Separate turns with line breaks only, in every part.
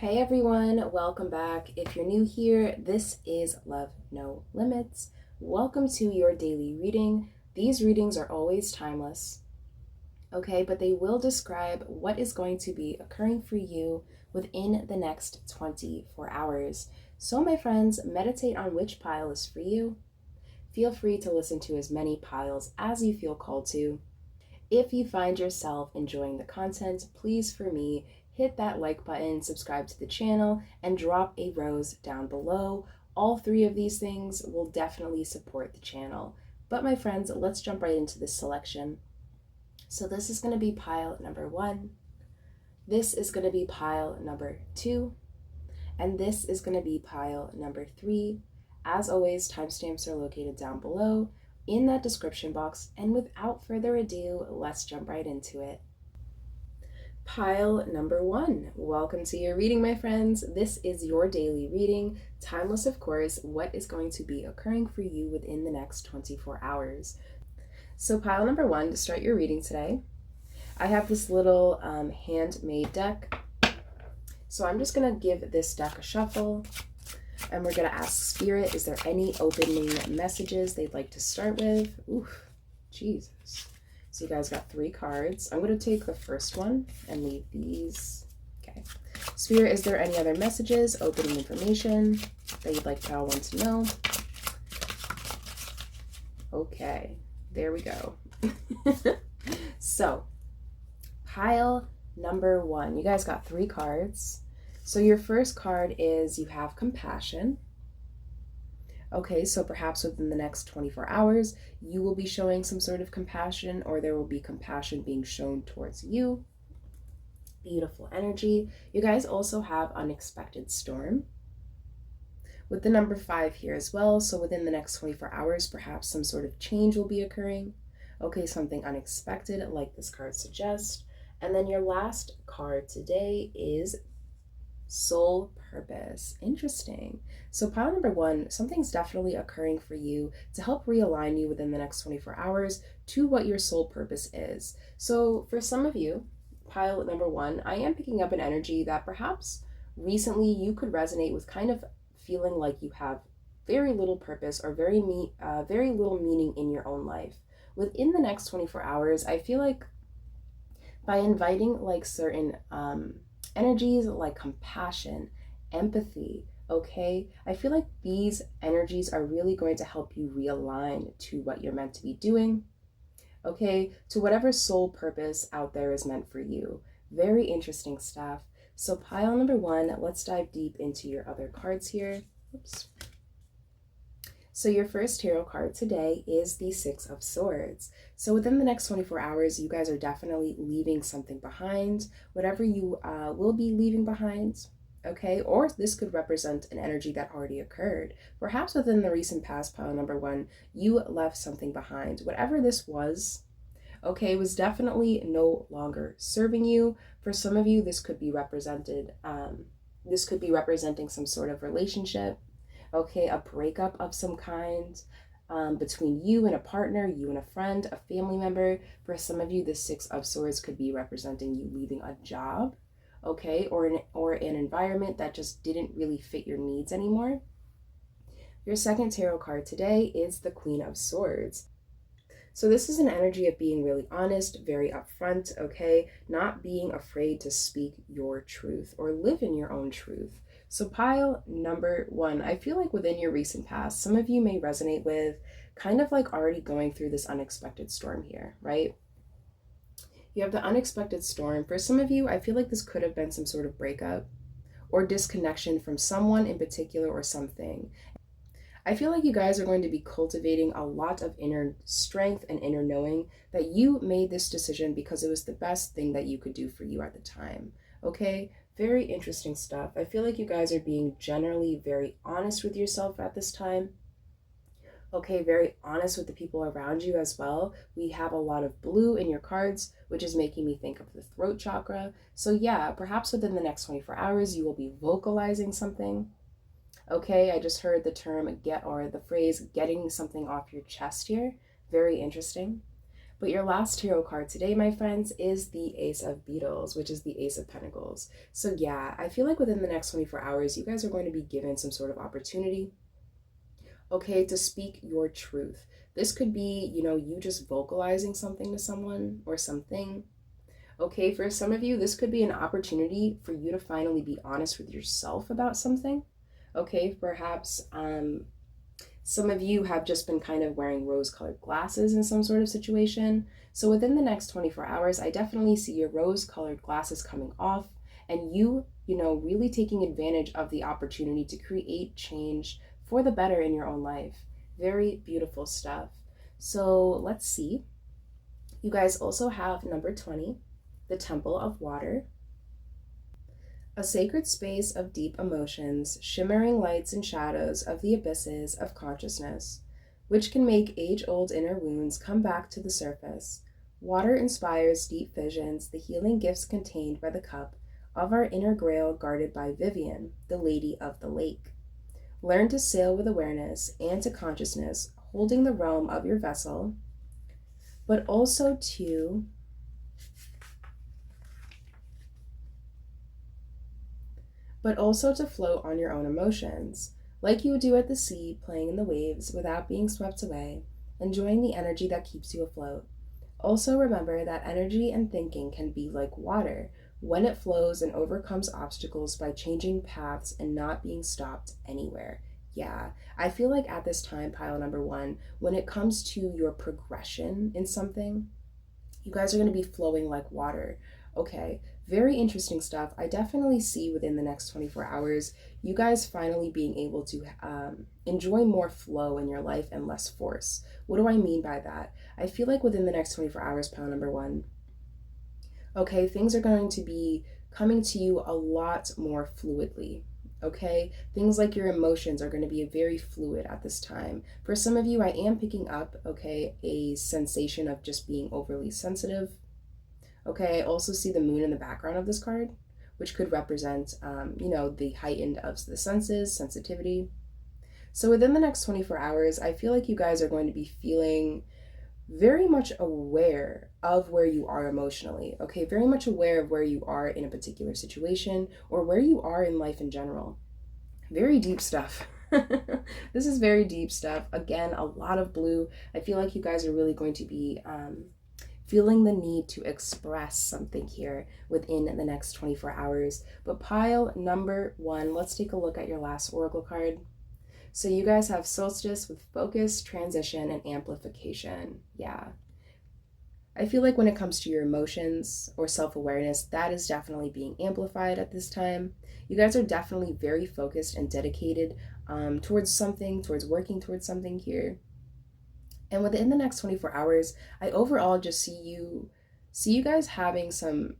Hey everyone, welcome back. If you're new here, this is Love No Limits. Welcome to your daily reading. These readings are always timeless, okay, but they will describe what is going to be occurring for you within the next 24 hours. So, my friends, meditate on which pile is for you. Feel free to listen to as many piles as you feel called to. If you find yourself enjoying the content, please, for me, hit that like button, subscribe to the channel, and drop a rose down below. All three of these things will definitely support the channel. But my friends, let's jump right into this selection. So this is going to be pile number 1. This is going to be pile number 2. And this is going to be pile number 3. As always, timestamps are located down below in that description box, and without further ado, let's jump right into it. Pile number 1. Welcome to your reading, my friends. This is your daily reading, timeless of course, what is going to be occurring for you within the next 24 hours. So pile number 1, to start your reading today, I have this little handmade deck. So I'm just going to give this deck a shuffle. And we're going to ask Spirit, is there any opening messages they'd like to start with? Oof, Jesus. So you guys got 3 cards. I'm going to take the first one and leave these. Okay. Spirit, is there any other messages, opening information that you'd like pile 1 to know? Okay, there we go. So, pile number 1. You guys got 3 cards. So your first card is you have compassion. Okay, so perhaps within the next 24 hours, you will be showing some sort of compassion, or there will be compassion being shown towards you. Beautiful energy. You guys also have unexpected storm with the number 5 here as well. So within the next 24 hours, perhaps some sort of change will be occurring. Okay, something unexpected like this card suggests. And then your last card today is soul purpose. Interesting. So pile number 1, something's definitely occurring for you to help realign you within the next 24 hours to what your soul purpose is. So for some of you, pile number 1, I am picking up an energy that perhaps recently you could resonate with, kind of feeling like you have very little purpose or very little meaning in your own life. Within the next 24 hours, I feel like by inviting like certain energies like compassion, empathy, okay? I feel like these energies are really going to help you realign to what you're meant to be doing, okay? To whatever soul purpose out there is meant for you. Very interesting stuff. So pile number 1, let's dive deep into your other cards here. Oops. So your first tarot card today is the 6 of Swords. So within the next 24 hours, you guys are definitely leaving something behind, whatever you will be leaving behind, okay? Or this could represent an energy that already occurred. Perhaps within the recent past, pile number 1, you left something behind. Whatever this was, okay, was definitely no longer serving you. For some of you, this could be representing some sort of relationship, okay, a breakup of some kind between you and a partner, you and a friend, a family member. For some of you, the 6 of Swords could be representing you leaving a job, okay, or an environment that just didn't really fit your needs anymore. Your second tarot card today is the Queen of Swords. So this is an energy of being really honest, very upfront, okay, not being afraid to speak your truth or live in your own truth. So pile number 1, I feel like within your recent past, some of you may resonate with kind of like already going through this unexpected storm here, right? You have the unexpected storm. For some of you, I feel like this could have been some sort of breakup or disconnection from someone in particular or something. I feel like you guys are going to be cultivating a lot of inner strength and inner knowing that you made this decision because it was the best thing that you could do for you at the time, okay? Very interesting stuff. I feel like you guys are being generally very honest with yourself at this time. Okay, very honest with the people around you as well. We have a lot of blue in your cards, which is making me think of the throat chakra. So yeah, perhaps within the next 24 hours, you will be vocalizing something. Okay, I just heard the term the phrase getting something off your chest here. Very interesting. But your last tarot card today, my friends, is the Ace of Beetles, which is the Ace of Pentacles. So yeah, I feel like within the next 24 hours, you guys are going to be given some sort of opportunity, okay, to speak your truth. This could be, you just vocalizing something to someone or something. Okay, for some of you, this could be an opportunity for you to finally be honest with yourself about something. Okay, perhaps some of you have just been kind of wearing rose-colored glasses in some sort of situation. So within the next 24 hours, I definitely see your rose-colored glasses coming off and you really taking advantage of the opportunity to create change for the better in your own life. Very beautiful stuff. So let's see. You guys also have number 20, the Temple of Water. A sacred space of deep emotions, shimmering lights and shadows of the abysses of consciousness, which can make age-old inner wounds come back to the surface. Water inspires deep visions, the healing gifts contained by the cup of our inner grail guarded by Vivian, the Lady of the Lake. Learn to sail with awareness and to consciousness, holding the realm of your vessel, but also to float on your own emotions, like you would do at the sea, playing in the waves without being swept away, enjoying the energy that keeps you afloat. Also remember that energy and thinking can be like water when it flows and overcomes obstacles by changing paths and not being stopped anywhere. Yeah, I feel like at this time, pile number 1, when it comes to your progression in something, you guys are going to be flowing like water. Okay, very interesting stuff. I definitely see within the next 24 hours, you guys finally being able to enjoy more flow in your life and less force. What do I mean by that? I feel like within the next 24 hours, pile number 1, okay, things are going to be coming to you a lot more fluidly. Okay, things like your emotions are going to be very fluid at this time. For some of you, I am picking up, okay, a sensation of just being overly sensitive. Okay, I also see the moon in the background of this card, which could represent, the heightened of the senses, sensitivity. So within the next 24 hours, I feel like you guys are going to be feeling very much aware of where you are emotionally, okay? Very much aware of where you are in a particular situation or where you are in life in general. Very deep stuff. This is very deep stuff. Again, a lot of blue. I feel like you guys are really going to be feeling the need to express something here within the next 24 hours. But pile number 1, let's take a look at your last oracle card. So you guys have solstice with focus, transition, and amplification. Yeah. I feel like when it comes to your emotions or self-awareness, that is definitely being amplified at this time. You guys are definitely very focused and dedicated towards something, towards working towards something here. And within the next 24 hours, I overall just see you guys having some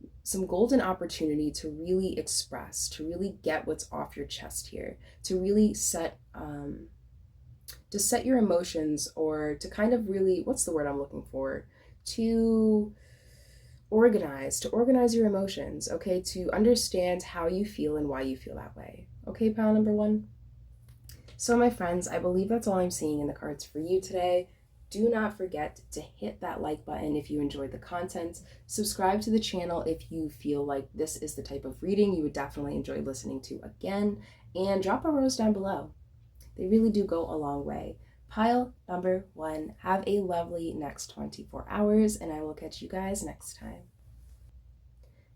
golden opportunity to really express, to really get what's off your chest here, to really set your emotions, or to kind of really, what's the word I'm looking for? To organize your emotions, okay? To understand how you feel and why you feel that way. Okay, pile number 1? So my friends, I believe that's all I'm seeing in the cards for you today. Do not forget to hit that like button if you enjoyed the content. Subscribe to the channel if you feel like this is the type of reading you would definitely enjoy listening to again. And drop a rose down below. They really do go a long way. Pile number 1, have a lovely next 24 hours, and I will catch you guys next time.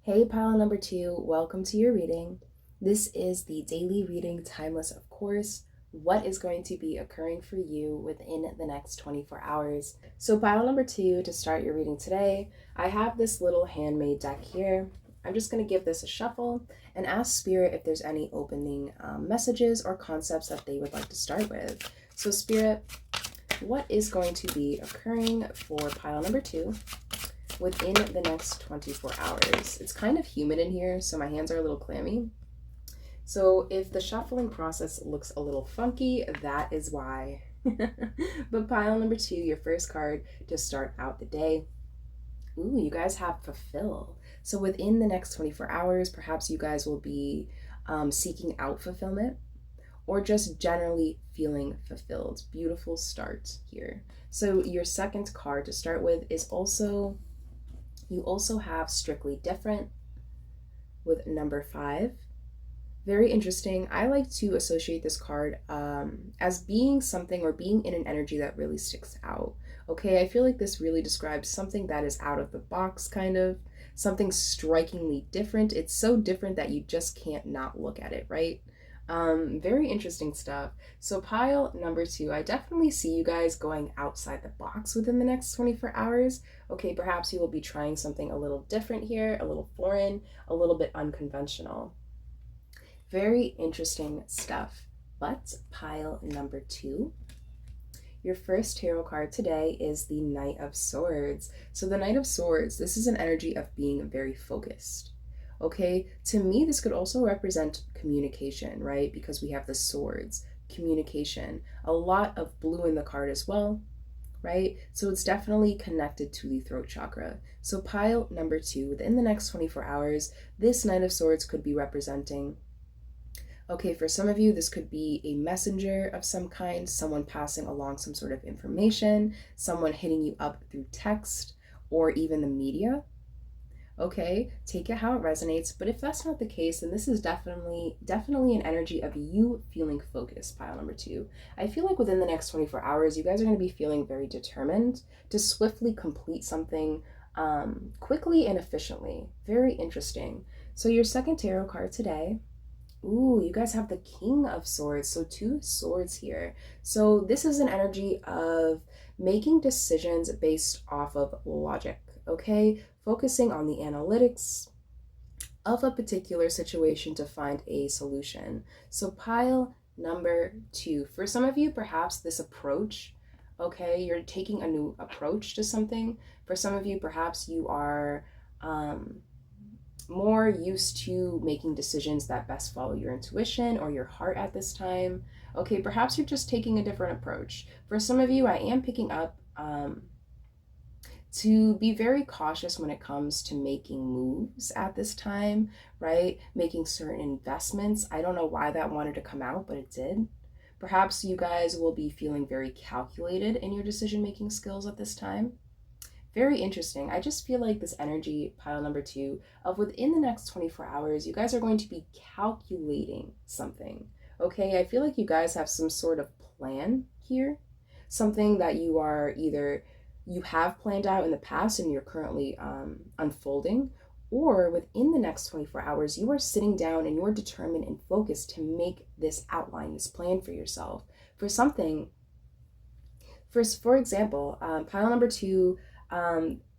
Hey, pile number 2, welcome to your reading. This is the daily reading, timeless of course. What is going to be occurring for you within the next 24 hours. So pile number 2, to start your reading today, I have this little handmade deck here. I'm just going to give this a shuffle and ask Spirit if there's any opening messages or concepts that they would like to start with. So Spirit, what is going to be occurring for pile number 2 within the next 24 hours? It's kind of humid in here, so my hands are a little clammy. So if the shuffling process looks a little funky, that is why. But pile number 2, your first card to start out the day. Ooh, you guys have fulfill. So within the next 24 hours, perhaps you guys will be seeking out fulfillment, or just generally feeling fulfilled. Beautiful start here. So your second card to start with is also, you also have Strictly Different with number 5. Very interesting. I like to associate this card as being something or being in an energy that really sticks out. Okay, I feel like this really describes something that is out of the box, kind of something strikingly different. It's so different that you just can't not look at it, right? Very interesting stuff. So pile number 2, I definitely see you guys going outside the box within the next 24 hours. Okay, perhaps you will be trying something a little different here, a little foreign, a little bit unconventional. Very interesting stuff. But pile number 2, your first tarot card today is the Knight of Swords. So the Knight of Swords, this is an energy of being very focused. Okay, to me, this could also represent communication, right? Because we have the swords, communication, a lot of blue in the card as well, right? So it's definitely connected to the throat chakra. So pile number 2, within the next 24 hours, this Knight of Swords could be representing, okay, for some of you, this could be a messenger of some kind, someone passing along some sort of information, someone hitting you up through text, or even the media. Okay, take it how it resonates, but if that's not the case, then this is definitely an energy of you feeling focused, pile number 2. I feel like within the next 24 hours, you guys are going to be feeling very determined to swiftly complete something quickly and efficiently. Very interesting. So your second tarot card today, ooh, you guys have the King of Swords, so 2 swords here. So this is an energy of making decisions based off of logic, okay? Focusing on the analytics of a particular situation to find a solution. So pile number 2. For some of you, perhaps this approach, okay, you're taking a new approach to something. For some of you, perhaps you are more used to making decisions that best follow your intuition or your heart at this time. Okay, perhaps you're just taking a different approach. For some of you, I am picking up to be very cautious when it comes to making moves at this time, right? Making certain investments. I don't know why that wanted to come out, but it did. Perhaps you guys will be feeling very calculated in your decision-making skills at this time. Very interesting. I just feel like this energy, pile number 2, of within the next 24 hours, you guys are going to be calculating something. Okay, I feel like you guys have some sort of plan here, something that you are either you have planned out in the past and you're currently unfolding, or within the next 24 hours, you are sitting down and you're determined and focused to make this outline, this plan for yourself for something. For example, pile number 2,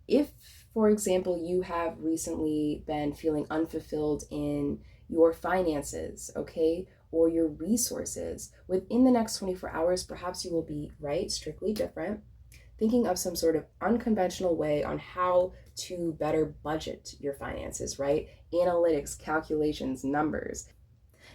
if, for example, you have recently been feeling unfulfilled in your finances, okay, or your resources, within the next 24 hours, perhaps you will be, right, strictly different, thinking of some sort of unconventional way on how to better budget your finances, right? Analytics, calculations, numbers.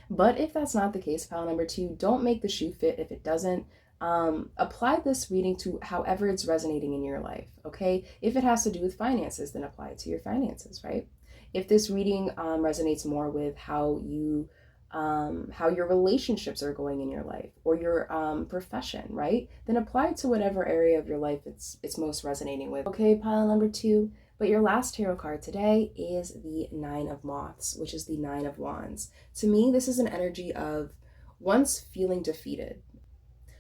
But if that's not the case, pile number 2, don't make the shoe fit if it doesn't. Apply this reading to however it's resonating in your life, okay? If it has to do with finances, then apply it to your finances, right? If this reading resonates more with how your relationships are going in your life or your profession, right? Then apply it to whatever area of your life it's most resonating with. Okay, pile number 2. But your last tarot card today is the Nine of Moths, which is the Nine of Wands. To me, this is an energy of once feeling defeated,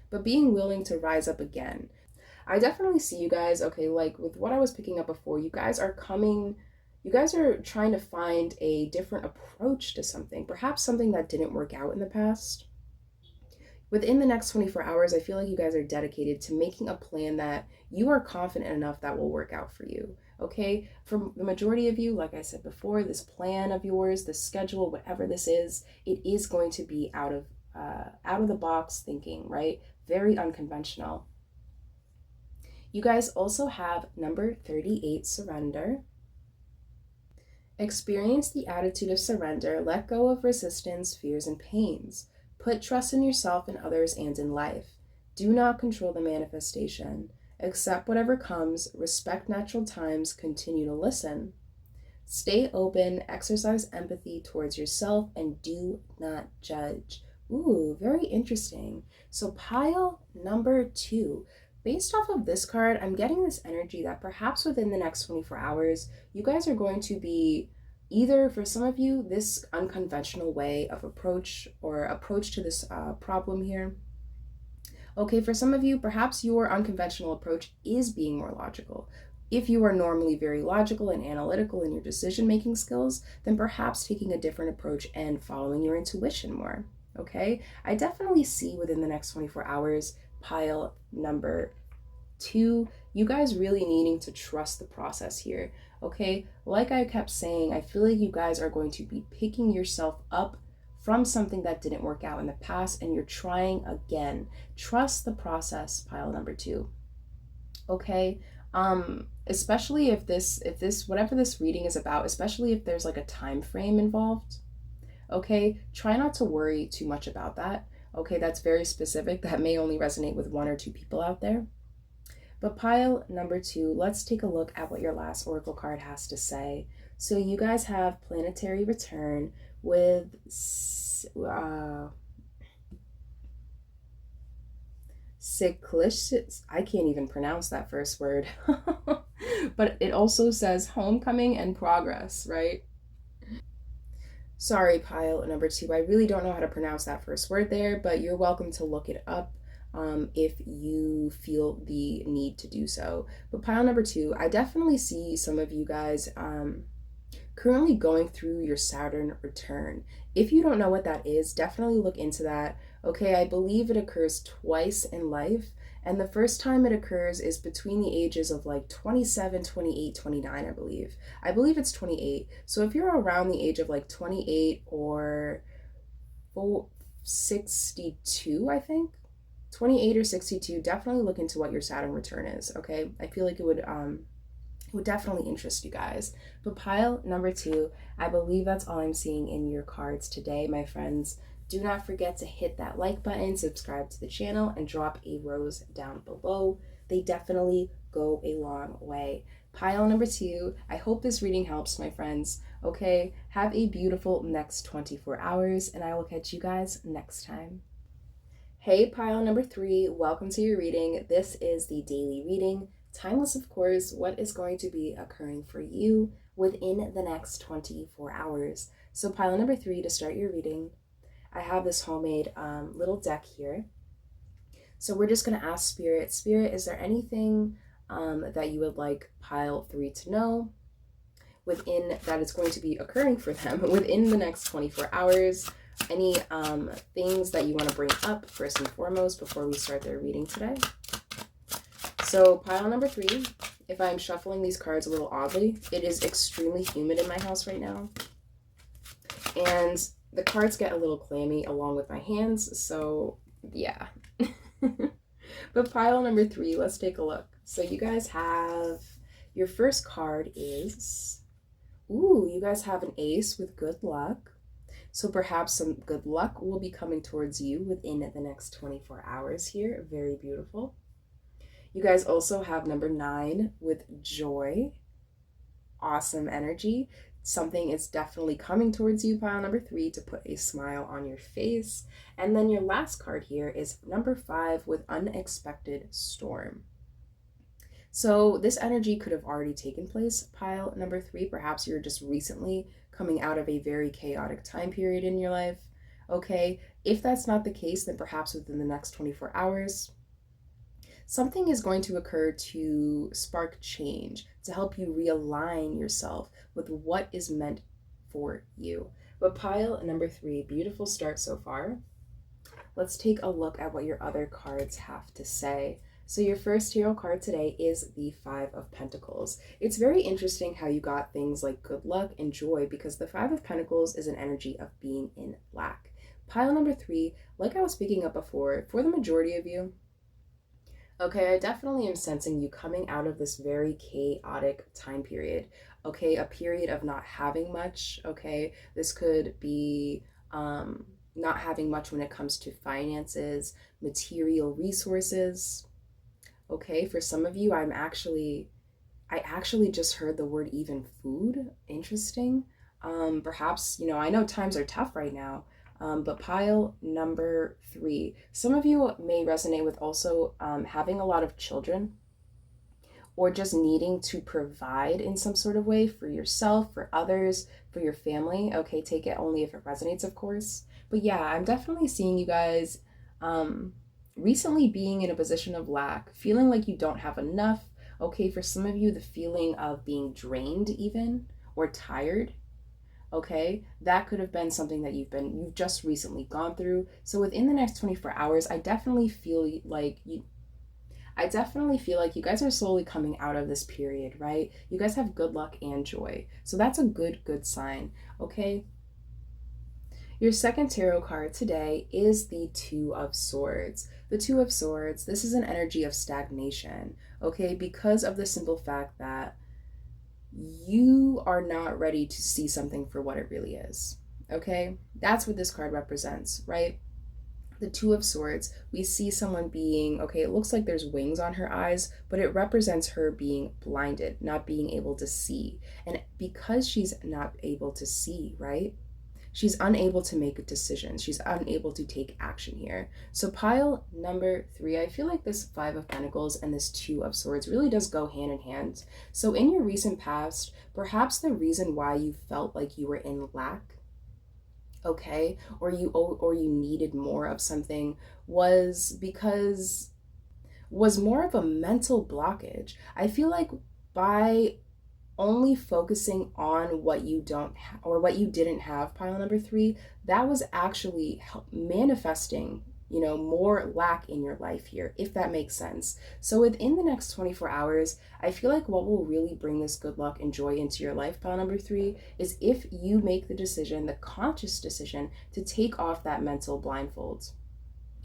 but being willing to rise up again. I definitely see you guys, okay, like with what I was picking up before, you guys are trying to find a different approach to something, perhaps something that didn't work out in the past. Within the next 24 hours, I feel like you guys are dedicated to making a plan that you are confident enough that will work out for you, okay? For the majority of you, like I said before, this plan of yours, this schedule, whatever this is, it is going to be out of the box thinking, right? Very unconventional. You guys also have number 38, surrender. Experience the attitude of surrender. Let go of resistance, fears, and pains. Put trust in yourself and others and in life. Do not control the manifestation. Accept whatever comes. Respect natural times. Continue to listen. Stay open. Exercise empathy towards yourself and do not judge. Ooh, very interesting. So pile number 2. Based off of this card, I'm getting this energy that perhaps within the next 24 hours, you guys are going to be either, for some of you, this unconventional way of approach or approach to this problem here. Okay, for some of you, perhaps your unconventional approach is being more logical. If you are normally very logical and analytical in your decision making skills, then perhaps taking a different approach and following your intuition more. Okay, I definitely see within the next 24 hours, pile number 2, you guys really needing to trust the process here. Okay, like I kept saying, I feel like you guys are going to be picking yourself up from something that didn't work out in the past and you're trying again. Trust the process, pile number 2. Okay, especially if this whatever this reading is about, especially if there's like a time frame involved. Okay, try not to worry too much about that. Okay, that's very specific. That may only resonate with 1 or 2 people out there. But pile number 2, let's take a look at what your last oracle card has to say. So you guys have planetary return with cyclic. I can't even pronounce that first word. But it also says homecoming and progress, right? Sorry, pile number 2. I really don't know how to pronounce that first word there, but you're welcome to look it up if you feel the need to do so. But pile number 2, I definitely see some of you guys currently going through your Saturn return. If you don't know what that is, definitely look into that. Okay, I believe it occurs twice in life. And the first time it occurs is between the ages of like 27, 28, 29, I believe. I believe it's 28. So if you're around the age of like 28 or 62, I think, 28 or 62, definitely look into what your Saturn return is, okay? I feel like it would definitely interest you guys. But pile number 2, I believe that's all I'm seeing in your cards today, my friends. Do not forget to hit that like button, subscribe to the channel, and drop a rose down below. They definitely go a long way. Pile number 2, I hope this reading helps, my friends. Okay, have a beautiful next 24 hours, and I will catch you guys next time. Hey, pile number 3, welcome to your reading. This is the daily reading. Timeless, of course, what is going to be occurring for you within the next 24 hours. So pile number 3, to start your reading, I have this homemade little deck here. So we're just going to ask Spirit. Spirit, is there anything that you would like pile 3 to know within that is going to be occurring for them within the next 24 hours? Any things that you want to bring up first and foremost before we start their reading today? So pile number 3, if I'm shuffling these cards a little oddly, it is extremely humid in my house right now. And the cards get a little clammy along with my hands, so yeah. But pile number 3, let's take a look. So you guys have, your first card is, ooh, you guys have an ace with good luck. So perhaps some good luck will be coming towards you within the next 24 hours here. Very beautiful. You guys also have number 9 with joy. Awesome energy. Something is definitely coming towards you, pile number 3, to put a smile on your face. And then your last card here is number 5 with unexpected storm. So this energy could have already taken place, pile number 3. Perhaps you're just recently coming out of a very chaotic time period in your life. Okay, if that's not the case, then perhaps within the next 24 hours, something is going to occur to spark change, to help you realign yourself with what is meant for you. But pile number 3, beautiful start so far. Let's take a look at what your other cards have to say. So your first tarot card today is the 5 of Pentacles. It's very interesting how you got things like good luck and joy, because the 5 of Pentacles is an energy of being in lack. Pile number 3, like I was speaking of before, for the majority of you, okay, I definitely am sensing you coming out of this very chaotic time period. Okay, a period of not having much. Okay, this could be not having much when it comes to finances, material resources. Okay, for some of you, I actually just heard the word even food. Interesting. Perhaps, I know times are tough right now. But pile number 3, some of you may resonate with also having a lot of children, or just needing to provide in some sort of way for yourself, for others, for your family. Okay, take it only if it resonates, of course. But yeah, I'm definitely seeing you guys recently being in a position of lack, feeling like you don't have enough. Okay, for some of you, the feeling of being drained, even, or tired. Okay, that could have been something that you've just recently gone through. So within the next 24 hours, I definitely feel like you guys are slowly coming out of this period, right? You guys have good luck and joy. So that's a good sign, okay? Your second tarot card today is the Two of Swords. The Two of Swords, this is an energy of stagnation, okay? Because of the simple fact that you are not ready to see something for what it really is, okay? That's what this card represents, right? The Two of Swords, we see someone being, okay, it looks like there's wings on her eyes, but it represents her being blinded, not being able to see. And because she's not able to see, right? She's unable to make decisions. She's unable to take action here. So pile number 3, I feel like this Five of Pentacles and this Two of Swords really does go hand in hand. So in your recent past, perhaps the reason why you felt like you were in lack, okay, or you needed more of something was more of a mental blockage. I feel like by only focusing on what you don't or what you didn't have, pile number 3, that was actually manifesting, more lack in your life here, if that makes sense. So within the next 24 hours, I feel like what will really bring this good luck and joy into your life, pile number 3, is if you make the decision, the conscious decision, to take off that mental blindfold,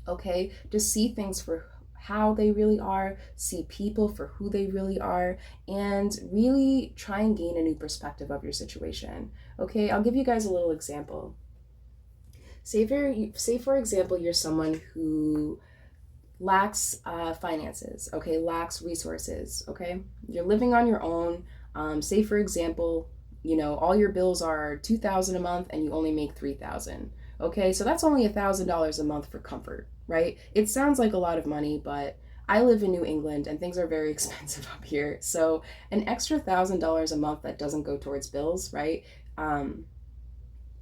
okay? To see things for how they really are, see people for who they really are, and really try and gain a new perspective of your situation, okay? I'll give you guys a little example. Say for example, you're someone who lacks finances, okay, lacks resources, okay? You're living on your own. Say for example, all your bills are $2,000 a month and you only make $3,000. Okay, so that's only $1,000 a month for comfort, right? It sounds like a lot of money, but I live in New England and things are very expensive up here. So an extra $1,000 a month that doesn't go towards bills, right?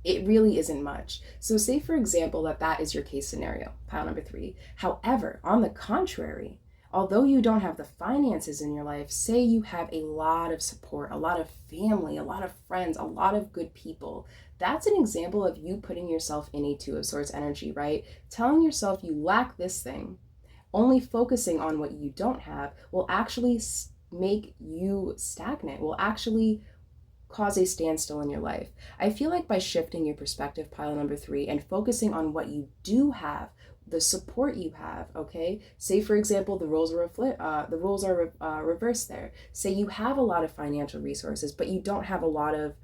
It really isn't much. So say for example that is your case scenario, pile number 3. However, on the contrary, although you don't have the finances in your life, say you have a lot of support, a lot of family, a lot of friends, a lot of good people. That's an example of you putting yourself in a Two of Swords energy, right? Telling yourself you lack this thing, only focusing on what you don't have will actually make you stagnant, will actually cause a standstill in your life. I feel like by shifting your perspective, pile number 3, and focusing on what you do have, the support you have, okay? Say for example, the roles are reversed there. Say you have a lot of financial resources, but you don't have a lot of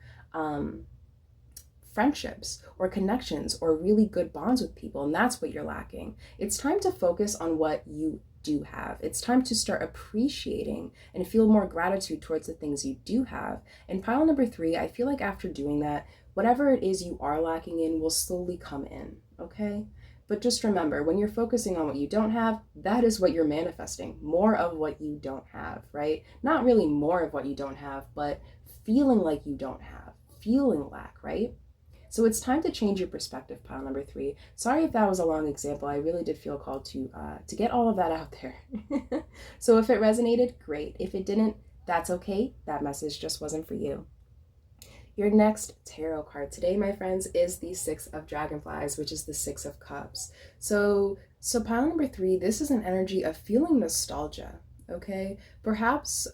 friendships or connections or really good bonds with people, and that's what you're lacking. It's time to focus on what you do have. It's time to start appreciating and feel more gratitude towards the things you do have. And pile number 3, I feel like after doing that, whatever it is you are lacking in will slowly come in, okay? But just remember, when you're focusing on what you don't have, that is what you're manifesting. More of what you don't have, right? Not really more of what you don't have, but feeling like you don't have, feeling lack, right? So it's time to change your perspective, pile number 3. Sorry if that was a long example. I really did feel called to get all of that out there. So if it resonated, great. If it didn't, that's okay. That message just wasn't for you. Your next tarot card today, my friends, is the Six of Dragonflies, which is the Six of Cups. So pile number 3, this is an energy of feeling nostalgia, okay? Perhaps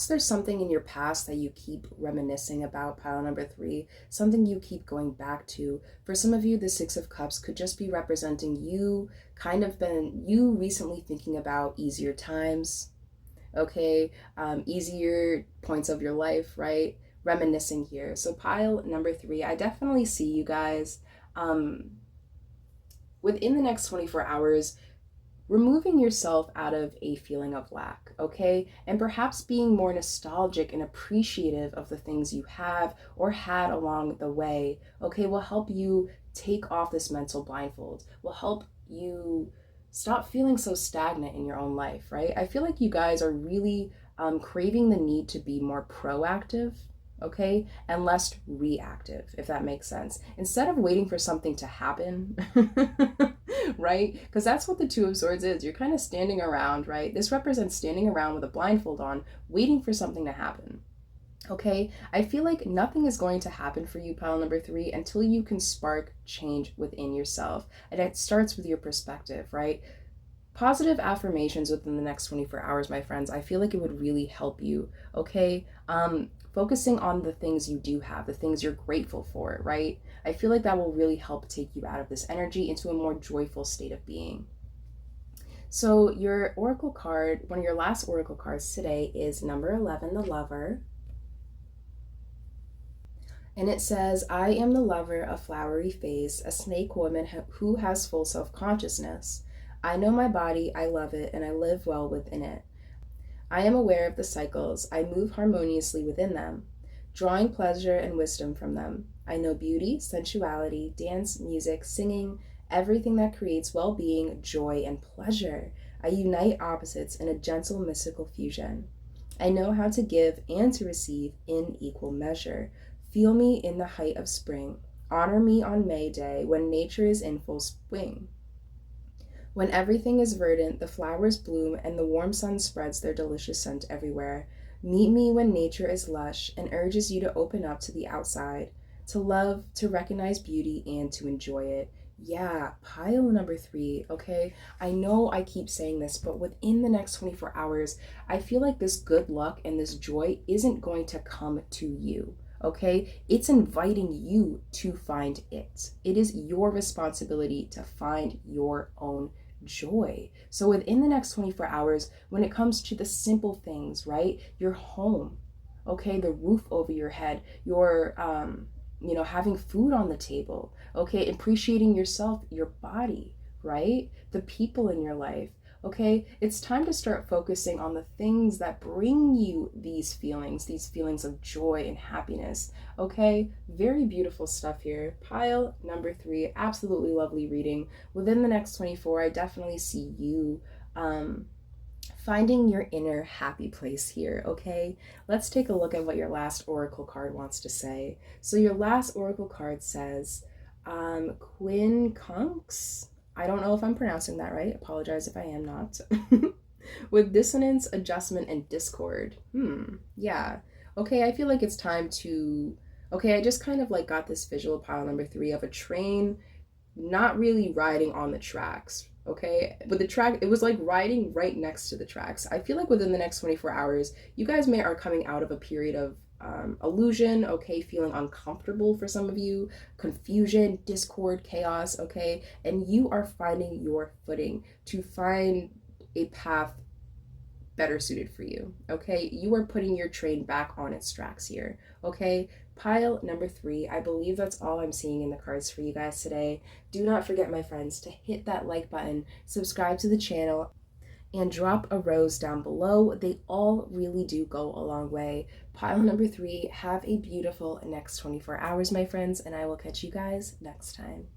there's something in your past that you keep reminiscing about, pile number 3, something you keep going back to. For some of you, the Six of Cups could just be representing you recently thinking about easier times, okay? Easier points of your life, right? Reminiscing here. So pile number 3, I definitely see you guys within the next 24 hours removing yourself out of a feeling of lack, okay? And perhaps being more nostalgic and appreciative of the things you have or had along the way, okay, will help you take off this mental blindfold, will help you stop feeling so stagnant in your own life, right? I feel like you guys are really craving the need to be more proactive, okay, and less reactive, if that makes sense. Instead of waiting for something to happen, right? Because that's what the Two of Swords is. You're kind of standing around, right? This represents standing around with a blindfold on, waiting for something to happen. Okay, I feel like nothing is going to happen for you, pile number 3, until you can spark change within yourself. And it starts with your perspective, right? Positive affirmations within the next 24 hours, my friends, I feel like it would really help you, okay? Focusing on the things you do have, the things you're grateful for, right? I feel like that will really help take you out of this energy into a more joyful state of being. So your oracle card, one of your last oracle cards today is number 11, the Lover. And it says, I am the lover of flowery face, a snake woman who has full self-consciousness. I know my body, I love it, and I live well within it. I am aware of the cycles. I move harmoniously within them, drawing pleasure and wisdom from them. I know beauty, sensuality, dance, music, singing, everything that creates well-being, joy, and pleasure. I unite opposites in a gentle mystical fusion. I know how to give and to receive in equal measure. Feel me in the height of spring. Honor me on May Day when nature is in full swing. When everything is verdant, the flowers bloom, and the warm sun spreads their delicious scent everywhere. Meet me when nature is lush and urges you to open up to the outside, to love, to recognize beauty, and to enjoy it. Yeah, pile number 3, okay? I know I keep saying this, but within the next 24 hours, I feel like this good luck and this joy isn't going to come to you. Okay, it's inviting you to find it. It is your responsibility to find your own joy. So within the next 24 hours, when it comes to the simple things, right? Your home, okay, the roof over your head, your having food on the table, okay, appreciating yourself, your body, right? The people in your life. Okay, it's time to start focusing on the things that bring you these feelings of joy and happiness. Okay, very beautiful stuff here. Pile number 3, absolutely lovely reading. Within the next 24, I definitely see you finding your inner happy place here, okay? Let's take a look at what your last oracle card wants to say. So your last oracle card says, Quincunx. I don't know if I'm pronouncing that right. Apologize if I am not. With dissonance, adjustment, and discord. Yeah. Okay, I feel like it's time to... Okay, I just kind of like got this visual, pile number 3, of a train not really riding on the tracks, okay? But the track, it was like riding right next to the tracks. I feel like within the next 24 hours, you guys are coming out of a period of illusion, okay, feeling uncomfortable for some of you, confusion, discord, chaos, okay, and you are finding your footing to find a path better suited for you, okay? You are putting your train back on its tracks here, okay? Pile number 3, I believe that's all I'm seeing in the cards for you guys today. Do not forget, my friends, to hit that like button, subscribe to the channel, and drop a rose down below. They all really do go a long way. Pile number 3, have a beautiful next 24 hours, my friends, and I will catch you guys next time.